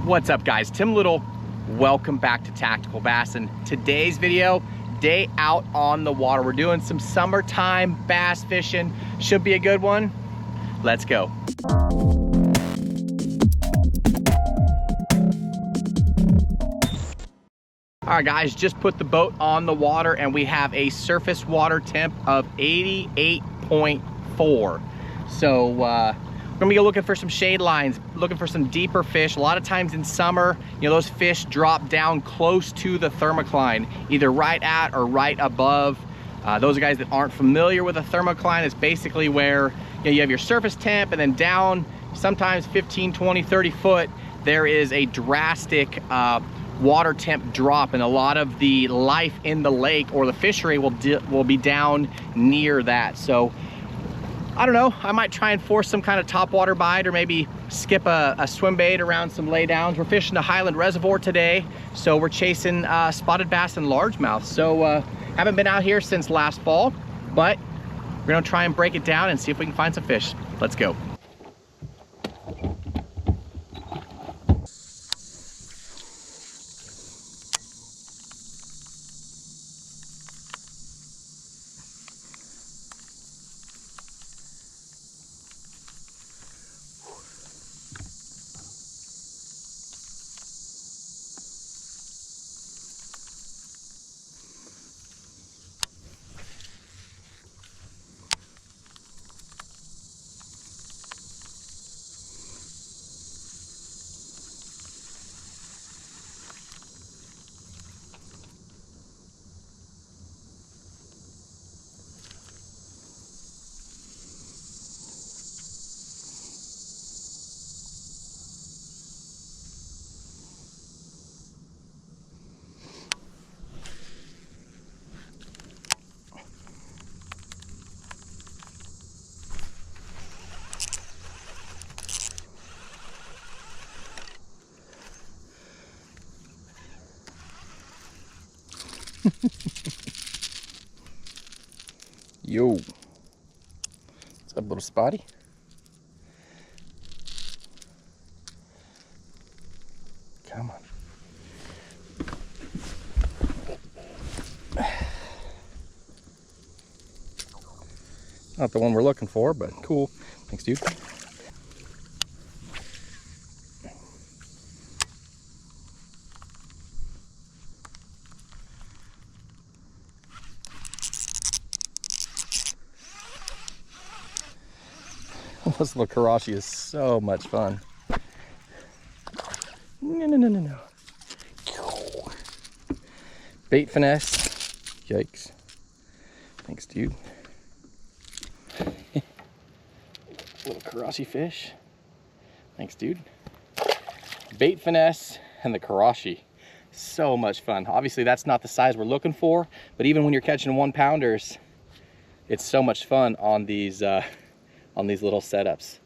What's up guys, Tim Little. Welcome back to Tactical Bass, and today's video, day out on the water. We're doing some summertime bass fishing. Should be a good one. Let's go. All right guys, just put the boat on the water and we have a surface water temp of 88.4. So we're gonna be looking for some shade lines, looking for some deeper fish. A lot of times in summer, you know, those fish drop down close to the thermocline, either right at or right above. Those guys that aren't familiar with a thermocline, it's basically where, you know, you have your surface temp and then down sometimes 15, 20, 30 foot, there is a drastic water temp drop, and a lot of the life in the lake or the fishery will be down near that. So I don't know, I might try and force some kind of topwater bite, or maybe skip a swim bait around some laydowns. We're fishing the Highland Reservoir today, so we're chasing spotted bass and largemouth. So haven't been out here since last fall, but we're gonna try and break it down and see if we can find some fish. Let's go. Yo, what's up, little spotty? Come on. Not the one we're looking for, but cool. Thanks, dude. This little Karashi is so much fun. No. Bait finesse. Yikes. Thanks, dude. Little Karashi fish. Thanks, dude. Bait finesse and the Karashi. So much fun. Obviously, that's not the size we're looking for, but even when you're catching 1-pounders, it's so much fun on these little setups.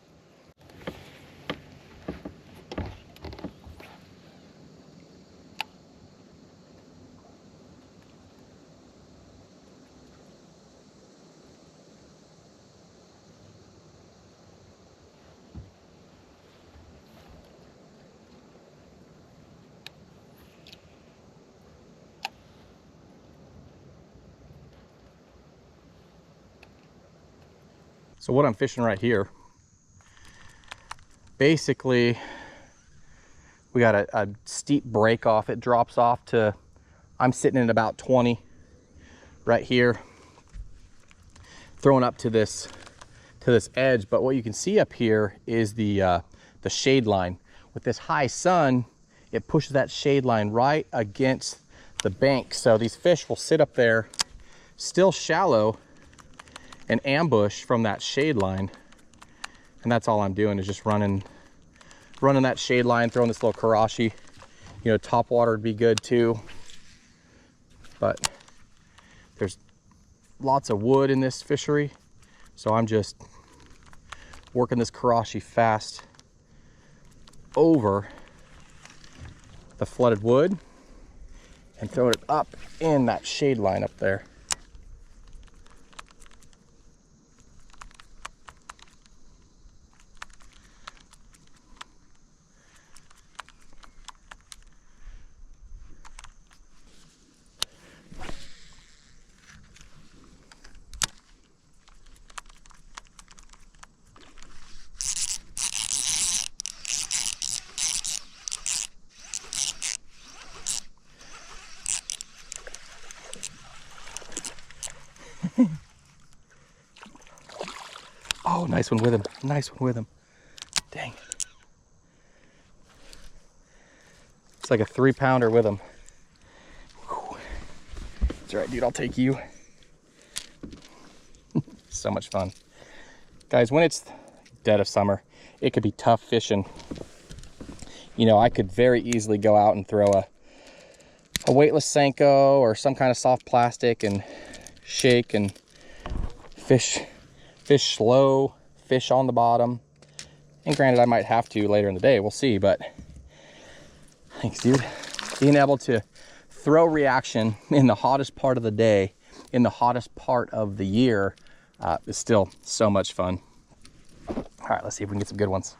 So what I'm fishing right here, basically we got a steep break off. It drops off to, I'm sitting at about 20 right here, throwing up to this edge. But what you can see up here is the shade line. With this high sun, it pushes that shade line right against the bank. So these fish will sit up there, still shallow, and ambush from that shade line. And that's all I'm doing, is just running that shade line, throwing this little Karashi. You know, topwater would be good too, but there's lots of wood in this fishery, so I'm just working this Karashi fast over the flooded wood and throwing it up in that shade line up there. Oh, nice one with him. Nice one with him. Dang. It's like a 3-pounder with him. Whew. That's all right, dude. I'll take you. So much fun. Guys, when it's dead of summer, it could be tough fishing. You know, I could very easily go out and throw a weightless Senko or some kind of soft plastic and shake and fish slow, fish on the bottom. And granted, I might have to later in the day, we'll see, but thanks, dude. Being able to throw reaction in the hottest part of the day, in the hottest part of the year, is still so much fun. All right, let's see if we can get some good ones.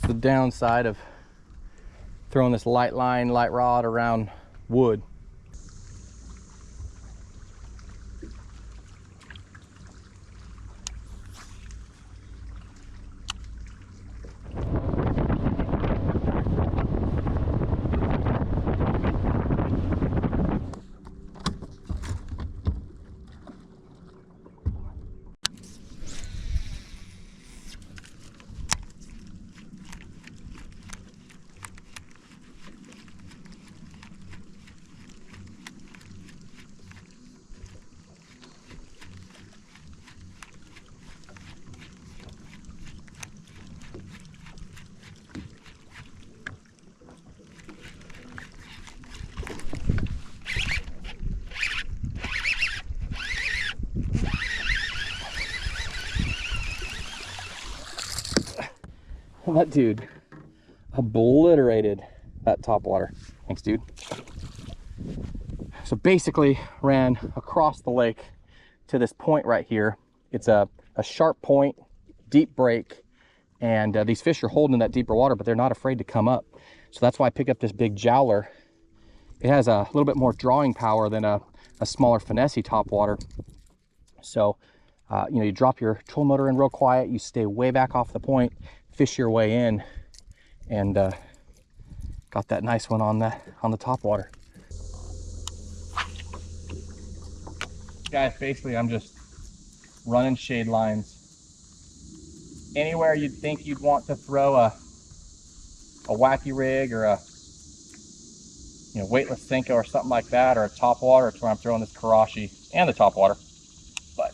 The downside of throwing this light line, light rod around wood. That dude obliterated that topwater. Thanks, dude. So basically ran across the lake to this point right here. It's a sharp point, deep break, and these fish are holding in that deeper water, but they're not afraid to come up. So that's why I picked up this big Jowler. It has a little bit more drawing power than a smaller Finesse topwater. So, you know, you drop your troll motor in real quiet, you stay way back off the point, fish your way in, and got that nice one on the topwater. Guys, basically I'm just running shade lines anywhere you'd think you'd want to throw a wacky rig or a weightless Senko or something like that, or a topwater. It's where I'm throwing this Karashi and the topwater. But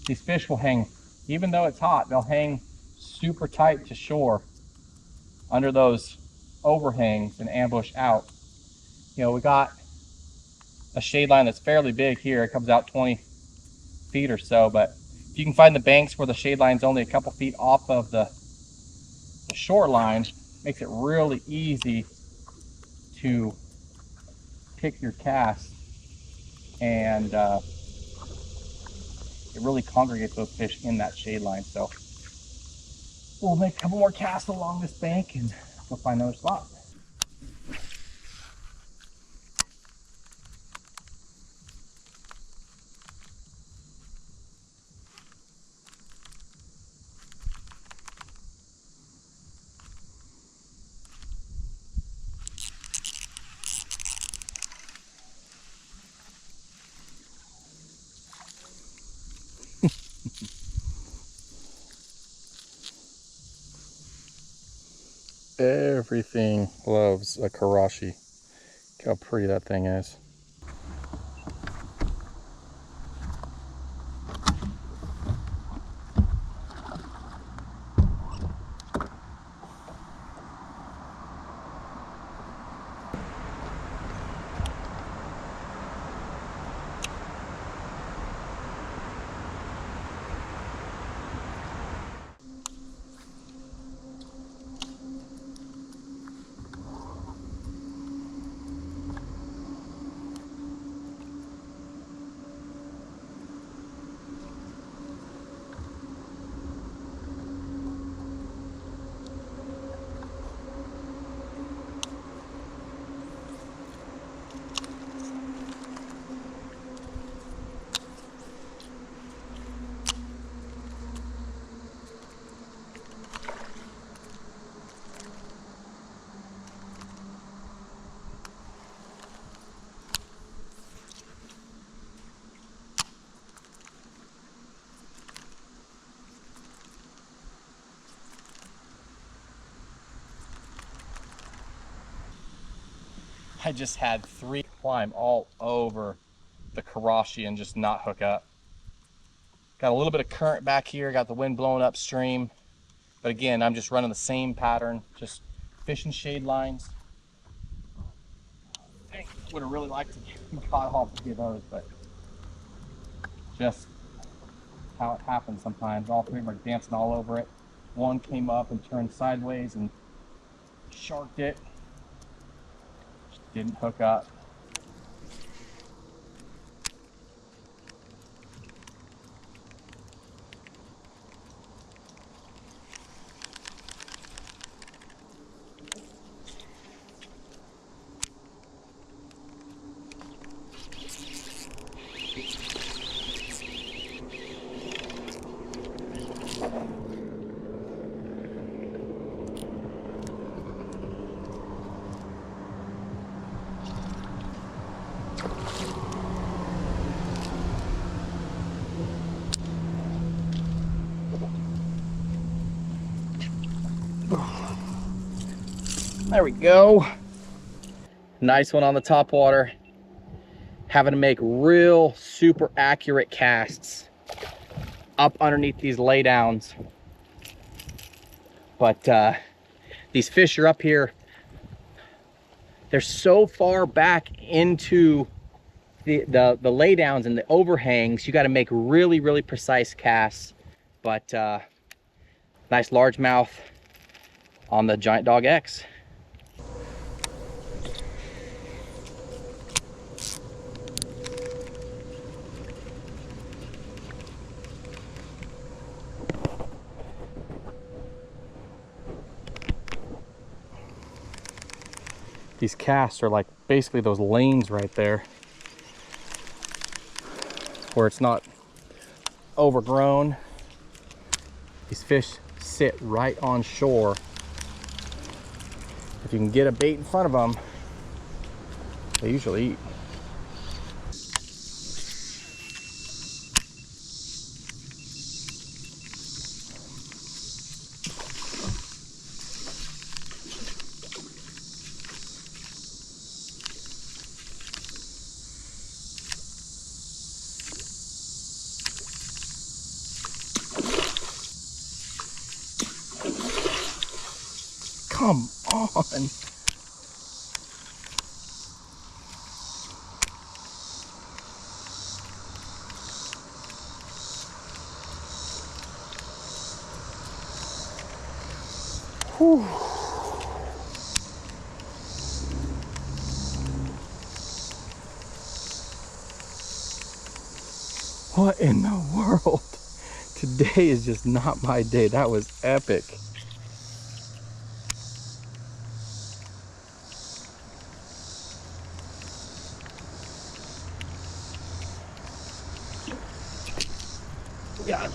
these fish will hang, even though it's hot, they'll hang super tight to shore under those overhangs and ambush out. You know, we got a shade line that's fairly big here. It comes out 20 feet or so, but if you can find the banks where the shade line's only a couple feet off of the shoreline, makes it really easy to pick your cast, and it really congregates those fish in that shade line. So we'll make a couple more casts along this bank and we'll find another spot. Everything loves a Karashi. Look how pretty that thing is. I just had 3 climb all over the Karashi and just not hook up. Got a little bit of current back here, got the wind blowing upstream. But again, I'm just running the same pattern, just fishing shade lines. Dang, would have really liked to get caught off a few of those, but just how it happens sometimes. All 3 of them are dancing all over it. One came up and turned sideways and sharked it. Just didn't hook up. There we go. Nice one on the top water. Having to make real super accurate casts up underneath these laydowns. But these fish are up here. They're so far back into the laydowns and the overhangs. You got to make really, really precise casts. But nice largemouth on the Giant Dog X. These casts are like basically those lanes right there where it's not overgrown. These fish sit right on shore. If you can get a bait in front of them, they usually eat. Come on. Whew. What in the world? Today is just not my day. That was epic. Yeah.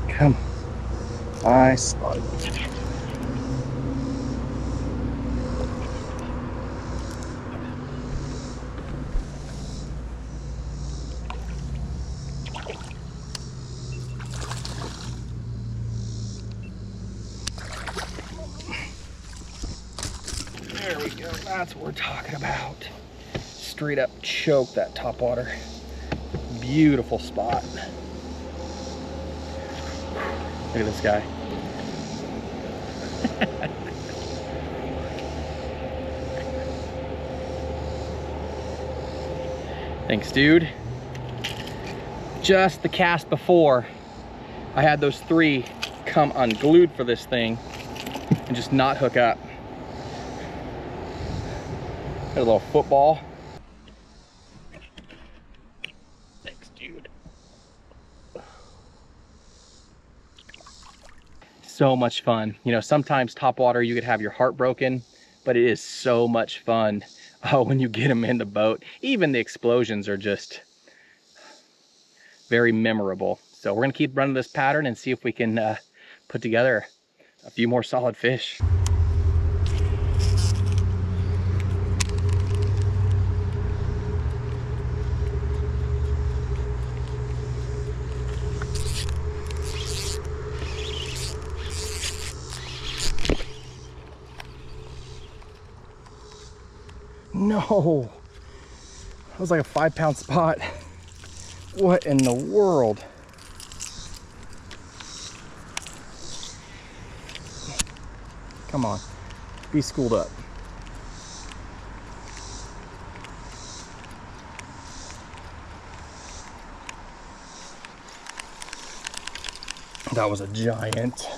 Come. Nice. There we go. That's what we're talking about. Straight up choke that topwater. Beautiful spot. Look at this guy. Thanks, dude. Just the cast before, I had those 3 come unglued for this thing and just not hook up. Got a little football. Thanks, dude. So much fun. You know, sometimes topwater you could have your heart broken, but it is so much fun when you get them in the boat. Even the explosions are just very memorable. So we're gonna keep running this pattern and see if we can put together a few more solid fish. No. That was like a 5-pound spot. What in the world? Come on, be schooled up. That was a giant.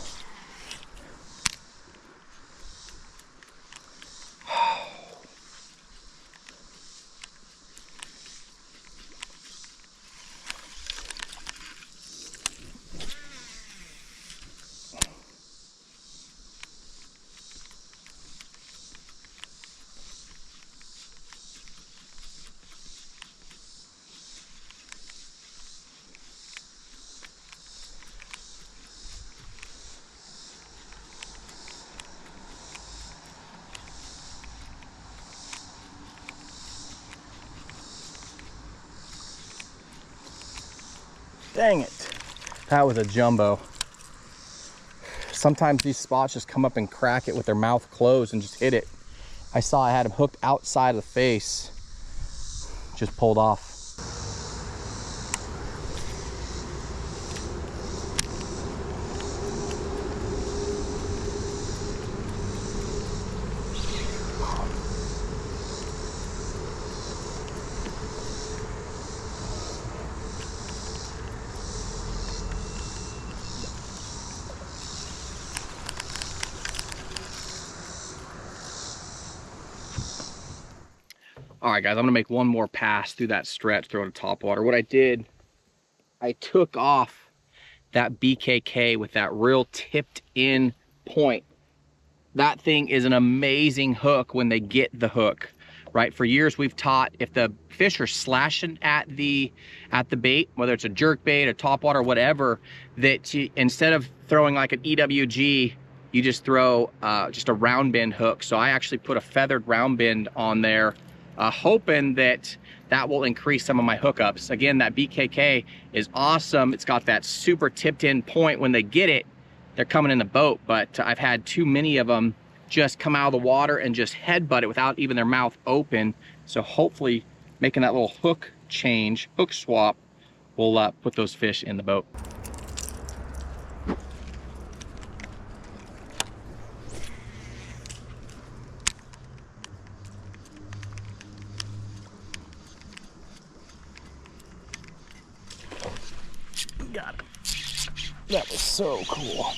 Dang it. That was a jumbo. Sometimes these spots just come up and crack it with their mouth closed and just hit it. I saw I had him hooked outside of the face. Just pulled off. All right, guys, I'm gonna make one more pass through that stretch, throwing a topwater. What I did, I took off that BKK with that real tipped in point. That thing is an amazing hook when they get the hook, right? For years, we've taught if the fish are slashing at the bait, whether it's a jerk bait, a topwater, whatever, that you, instead of throwing like an EWG, you just throw just a round bend hook. So I actually put a feathered round bend on there, hoping that that will increase some of my hookups. Again, that BKK is awesome. It's got that super tipped in point. When they get it, they're coming in the boat, but I've had too many of them just come out of the water and just headbutt it without even their mouth open. So hopefully making that little hook change, hook swap, will put those fish in the boat. Got it. That was so cool.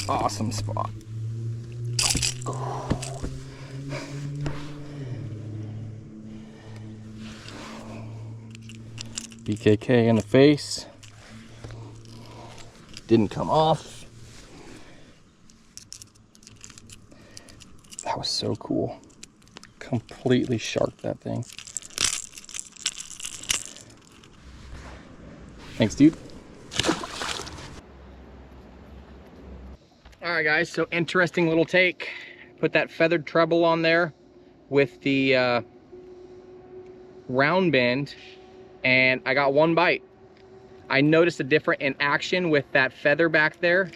Awesome spot. BKK in the face. Didn't come off. That was so cool. Completely sharked that thing. Thanks, dude. All right, guys, so interesting little take. Put that feathered treble on there with the round bend, and I got one bite. I noticed a difference in action with that feather back there.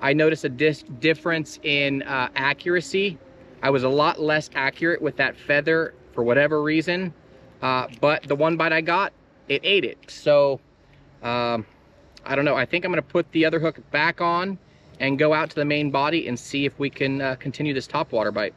I noticed a difference in accuracy. I was a lot less accurate with that feather for whatever reason, but the one bite I got, it ate it. So I don't know. I think I'm gonna put the other hook back on and go out to the main body and see if we can continue this topwater bite.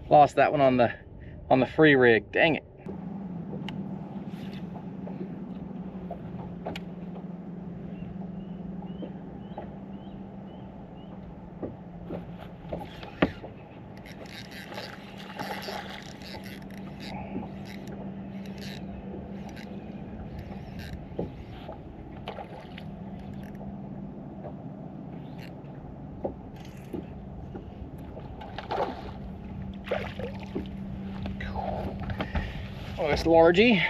Lost that one on the free rig. Dang it. Oh, this largie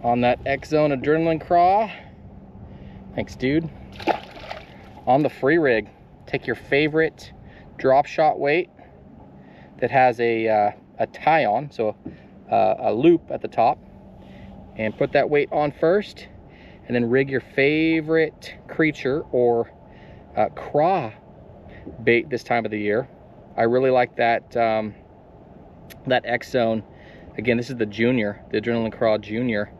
on that X-Zone adrenaline craw. Thanks, dude. On the free rig, take your favorite drop shot weight that has a tie on, so a loop at the top, and put that weight on first, and then rig your favorite creature or craw bait this time of the year. I really like that that X-Zone. Again, this is the junior, the adrenaline craw junior.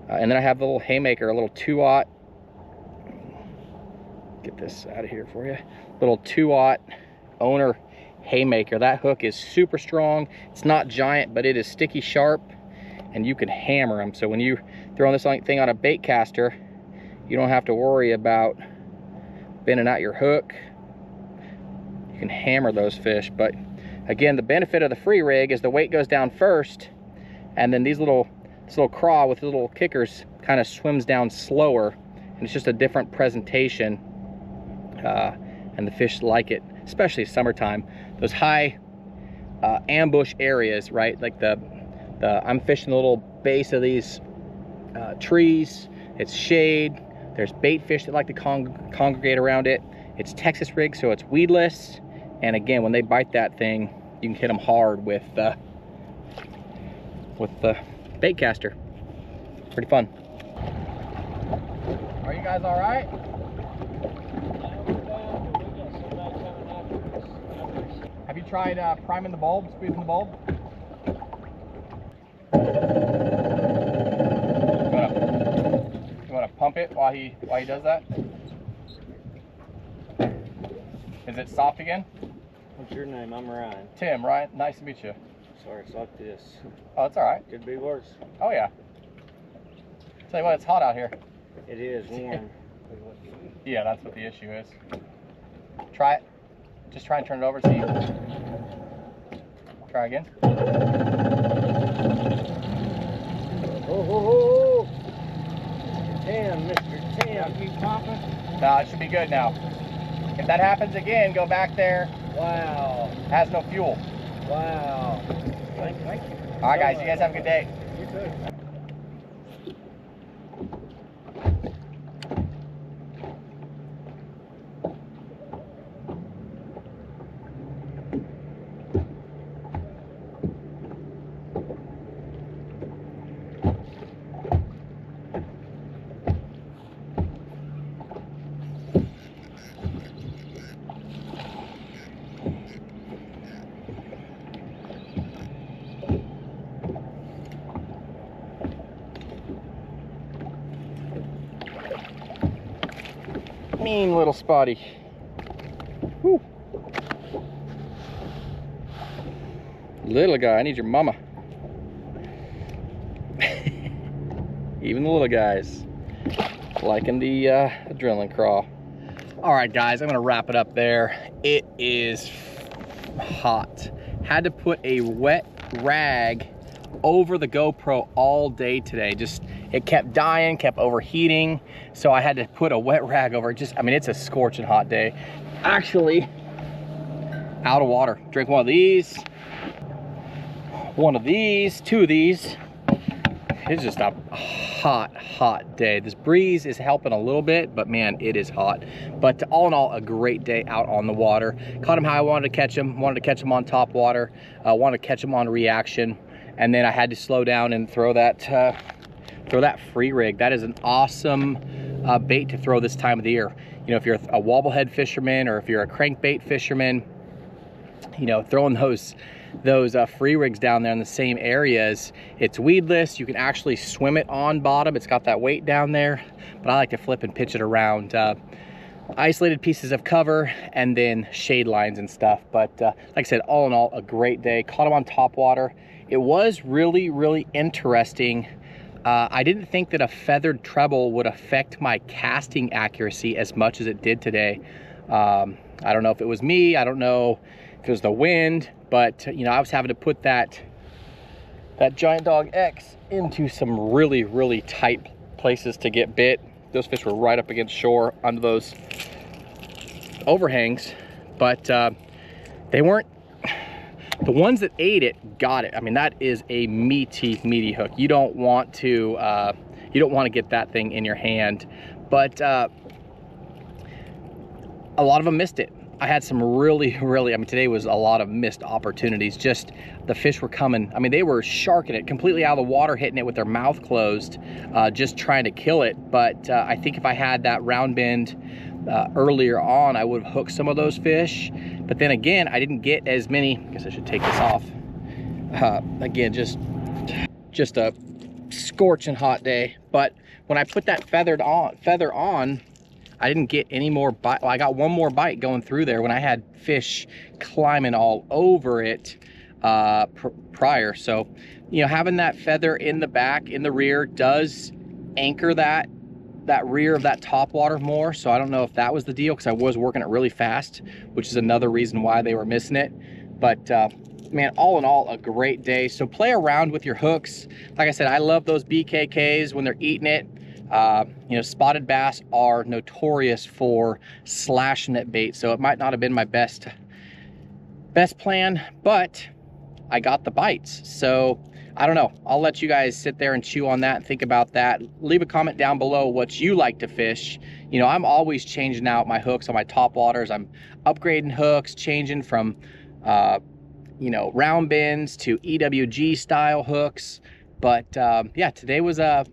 And then I have the little haymaker, a little 2-aught. Get this out of here for you. Little 2-aught owner haymaker. That hook is super strong. It's not giant, but it is sticky sharp, and you can hammer them. So when you throw this thing on a bait caster, you don't have to worry about bending out your hook. You can hammer those fish. But again, the benefit of the free rig is the weight goes down first, and then this little craw with the little kickers kind of swims down slower, and it's just a different presentation, and the fish like it, especially summertime. Those high ambush areas, right? Like I'm fishing the little base of these trees. It's shade. There's bait fish that like to congregate around it. It's Texas rig, so it's weedless. And again, when they bite that thing, you can hit them hard with the bait caster. Pretty fun. Are you guys all right? Have you tried priming the bulb, squeezing the bulb? You want to pump it while he does that? Is it soft again? What's your name? I'm Ryan. Tim, Ryan. Nice to meet you. Sorry, it's like this. Oh, it's all right. Could be worse. Oh yeah. Tell you what, it's hot out here. It is warm. Yeah, that's what the issue is. Try it. Just try and turn it over. See. Try again. Oh. Tim, Mr. Tim. Keep pumping. No, it should be good now. If that happens again, go back there. Wow. It has no fuel. Wow. Thank you. All right, guys. You guys have a good day. You too. Mean little spotty. Whew. Little guy, I need your mama. Even the little guys liking the adrenaline craw. All right, guys, I'm gonna wrap it up there. It is hot. Had to put a wet rag over the GoPro all day today. Just, it kept dying, kept overheating. So I had to put a wet rag over it. Just, I mean, it's a scorching hot day. Actually, out of water. Drink one of these, two of these. It's just a hot day. This breeze is helping a little bit, but man, it is hot. But all in all, a great day out on the water. Caught him how I wanted to catch him. Wanted to catch him on top water. Wanted to catch him on reaction. And then I had to slow down and throw that free rig. That is an awesome bait to throw this time of the year. You know, if you're a wobblehead fisherman or if you're a crankbait fisherman, you know, throwing those free rigs down there in the same areas, it's weedless. You can actually swim it on bottom. It's got that weight down there, but I like to flip and pitch it around isolated pieces of cover and then shade lines and stuff. But like I said, all in all, a great day. Caught him on top water. It was really interesting. I didn't think that a feathered treble would affect my casting accuracy as much as it did today. I don't know if it was me. I don't know if it was the wind, but you know, I was having to put that Giant Dog X into some really tight places to get bit. Those fish were right up against shore under those overhangs, but they weren't The ones that ate it got it. I mean, that is a meaty hook. You don't want to get that thing in your hand. But a lot of them missed it. I had some really, I mean, today was a lot of missed opportunities. Just the fish were coming. I mean, they were sharking it completely out of the water, hitting it with their mouth closed, just trying to kill it. But I think if I had that round bend earlier on, I would have hooked some of those fish. But then again, I didn't get as many. I guess I should take this off. Again, just a scorching hot day. But when I put that feather on, I didn't get any more bite. Well, I got one more bite going through there when I had fish climbing all over it prior. So, you know, having that feather in the back, in the rear, does anchor that rear of that top water more. So I don't know if that was the deal, because I was working it really fast, which is another reason why they were missing it. But man, all in all, a great day. So play around with your hooks. Like I said, I love those BKKs when they're eating it. You know, spotted bass are notorious for slashing at bait, so it might not have been my best plan, but I got the bites. So I don't know, I'll let you guys sit there and chew on that and think about that. Leave a comment down below what you like to fish. You know, I'm always changing out my hooks on my top waters. I'm upgrading hooks, changing from you know, round bends to EWG style hooks. But yeah, today was a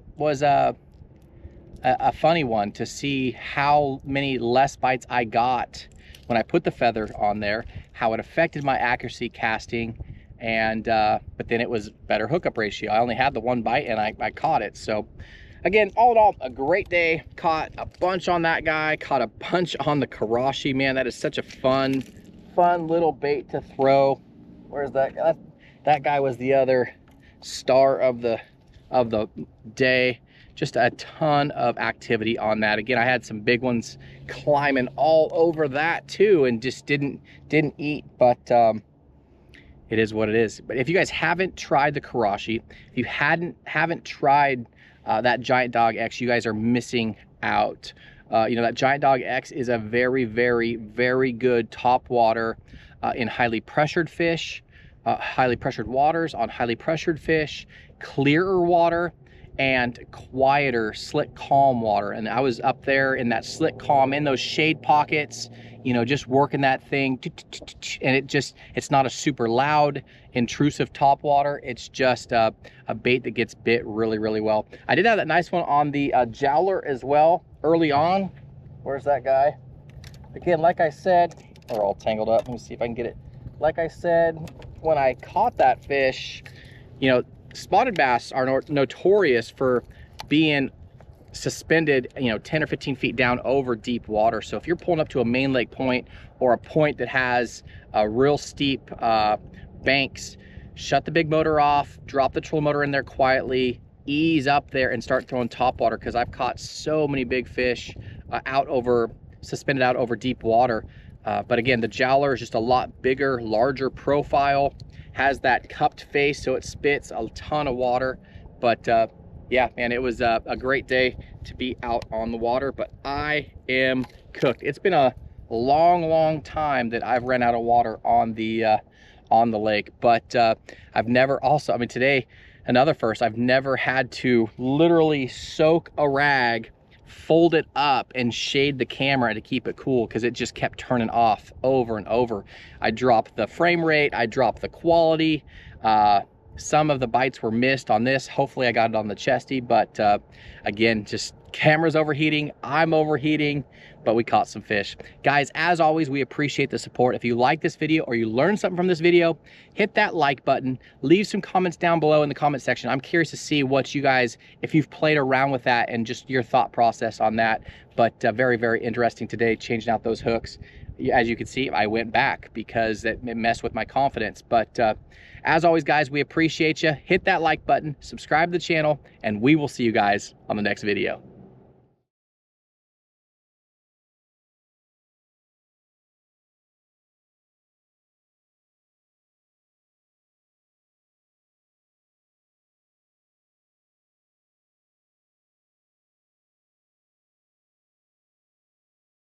funny one to see how many less bites I got when I put the feather on there, how it affected my accuracy casting, and but then it was better hookup ratio. I only had the one bite and I caught it. So again, all in all, a great day. Caught a bunch on that guy, caught a bunch on the Karashi. Man, that is such a fun little bait to throw. Where's that guy? That guy was the other star of the day. Just a ton of activity on that. Again, I had some big ones climbing all over that too, and just didn't eat, but it is what it is. But if you guys haven't tried the Karashi, if you haven't tried that Giant Dog X, you guys are missing out. You know, that Giant Dog X is a very good top water in highly pressured fish, highly pressured waters, on highly pressured fish, clearer water, and quieter, slick, calm water. And I was up there in that slick, calm, in those shade pockets, you know, just working that thing, and it's not a super loud, intrusive top water. It's just a bait that gets bit really well. I did have that nice one on the Jowler as well early on. Where's that guy? Again, like I said, we're all tangled up. Let me see if I can get it. Like I said, when I caught that fish, you know, spotted bass are notorious for being suspended, you know, 10 or 15 feet down over deep water. So if you're pulling up to a main lake point or a point that has a real steep banks, shut the big motor off, drop the trolling motor in there quietly, ease up there and start throwing top water, because I've caught so many big fish suspended out over deep water. But again, the Jowler is just a lot bigger, larger profile, has that cupped face, so it spits a ton of water. But yeah, man, it was a great day to be out on the water, but I am cooked. It's been a long time that I've ran out of water on the lake, but I've never also, I mean, today, another first, I've never had to literally soak a rag, fold it up, and shade the camera to keep it cool, because it just kept turning off over and over. I dropped the frame rate, I dropped the quality. Some of the bites were missed on this. Hopefully I got it on the chesty, but again, just camera's overheating, I'm overheating, but we caught some fish. Guys, as always, we appreciate the support. If you like this video or you learned something from this video, hit that like button, leave some comments down below in the comment section. I'm curious to see what you guys, if you've played around with that and just your thought process on that. But very interesting today, changing out those hooks. As you can see, I went back because it messed with my confidence. But as always, guys, we appreciate you. Hit that like button, subscribe to the channel, and we will see you guys on the next video.